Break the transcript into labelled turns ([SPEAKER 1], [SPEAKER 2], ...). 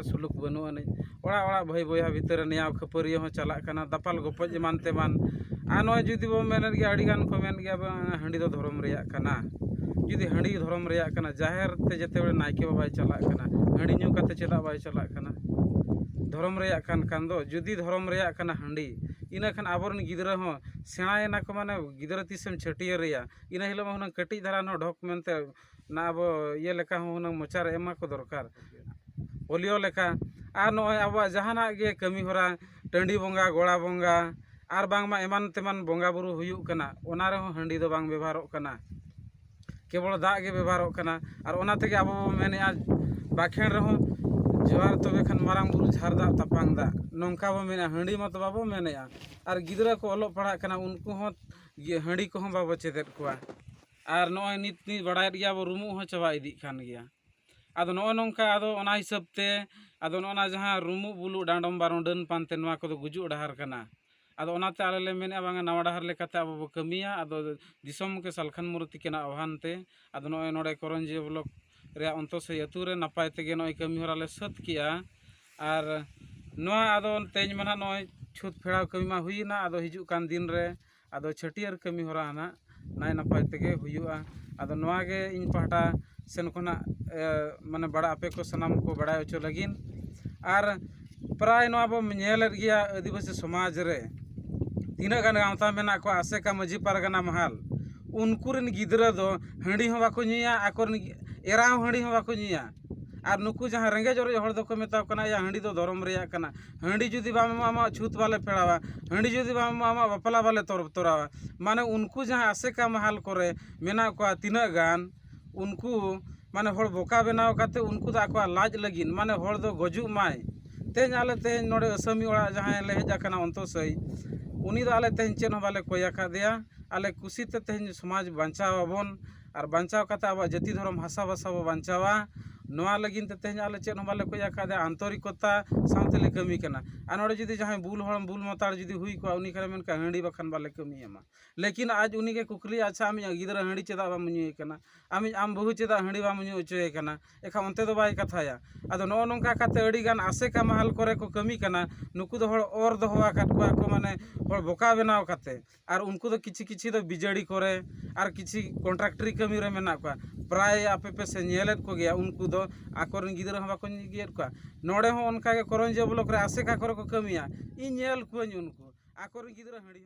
[SPEAKER 1] सुलुक बनू ओड़ा भाई बया भितर निया खपरी हो चला दापाल गपज एमान तेमान आ नय जुदी बो मेन गया अड़ीगान को मेन गया हांडी दो धर्म रेया कना जुदी हांडी धर्म रेया कना जाहेर ते जते बड़े नायके बाबाई चला कना हांडी न्यू कते चेदा बाई चला कना धर्म रेया कान दो जुदी धर्म रेया कना हांडी इना खान आबरन गिदरा हो सेणायना को माने गिदरा तीसम छटियर रेया इना हिलो हुन कटी धारा न ढोक मेनते ना अब ये लेका हुन मोचार एमा को दरकार पोलियो लेका और नय अब जहाना गे कमी होरा टंडी बोंगा गोड़ा बोंगा और बांगमा एमान तेमान बोंगा बुरु हुयुक कना ओना रे हो हांडी दो बांग व्यवहारोक कना केवल दाग गे व्यवहारोक कना और ओना तेगे अब मेनेआ बाखेन रे हो जोहार तबे खान मारांग बुरु झारदा तापांग दा नोंका बो मेने हांडी मत बाबो मेनेआ और गिदरा को ओलो पढ़ा कना उनको हो हांडी को हो बाबो चेदेत कोआ और नय नित बड़ाय गया बो रुमु हो चबा इदी खान गया आदो नय नोंका आदो ओना हिसाबते आदो नोना जहां रुमु बुलु डांडम बारों डन पानते नवा को गुजु डहार कना आदो ओनाते आले ले मेने बांगा नवा डहार लेकाते अब बो कमिया आदो दिसम के सालखन मूर्ति केना आह्वानते आदो नय नोडे करंजी ब्लॉक रे अंतो से अतु रे नापाय तेगे नय कमी होरा ले सत किया और नवा आदो तेज मना नय छुत फेड़ाव कमी मा हुईना आदो हिजु कान दिन रे आदो छटियर कमी होरा ना नाय नापाय तेगे हुयुआ आदो नवा गे इन पहटा सेन कोना माने बड़ा आपे को सनाम को बड़ा ओचो लगिन और प्राय नवा बो नेल गया आदिवासी समाज रे तीना गान गावता मेना को आसेका मजी पारगाना महल उनकुरन गिदरा दो हांडी हो बाको निया आकोरन एरा हांडी हो बाको निया और नुकु जहां रेंगेज और हर दो मेता कना या हांडी दो धर्म रेया कना हांडी जुदी बाम आमा छूत वाले फेड़ावा हांडी जुदी बाम आमा बपला वाले तोरावा माने उनको जहां आसेका महल करे मेना को तीना गान उनको माने हर बोका बनाव काते उनको दा को लाज लगिन माने हर दो गजु माय तेज आले तेज नोडे असमी ओड़ा जहां ले हेजा कना अंतो सई उनी दो आले तेज चेन बाले कोया का दिया आले कुसीते तेज समाज बांचाव आबोन और बांचाव काते अब जाति धर्म भाषा भाषा बो बांचावा नोआ लगिन तेज आले चेन बाले कोया का दिया आंतरिकता सामतेले कमी कना आ नोडे जुदी जहां बुल हरम बुल मतार जुदी हुई को उनी करे मेन का हांडी बखान बाले कमी एमा लेकिन आज उनी के कुकली अच्छा आमी गिदरा हांडी चेदा बा मुनी कना आमी आम बहु चेदा हांडी बा मुनी उचोय कना एखा onte दो बाय कथाया आदो नो नोंका काते अड़ी गान आसे का महल करे को कमी कना नुकु दो हर और दो हवा काट को माने हर बोका बनाव काते और उनको दो किछि दो बिजड़ी करे और किछि कॉन्ट्रैक्टरी कमी रे मेना को प्राय आपे पे से नेलेत को गया उनको दो आकोरन गिदरा हवा को गियर को नोडे हो उनका के करंजे ब्लॉक रे आसे का करे को कमिया इ नेल को उनको आकोरन गिदरा हांडी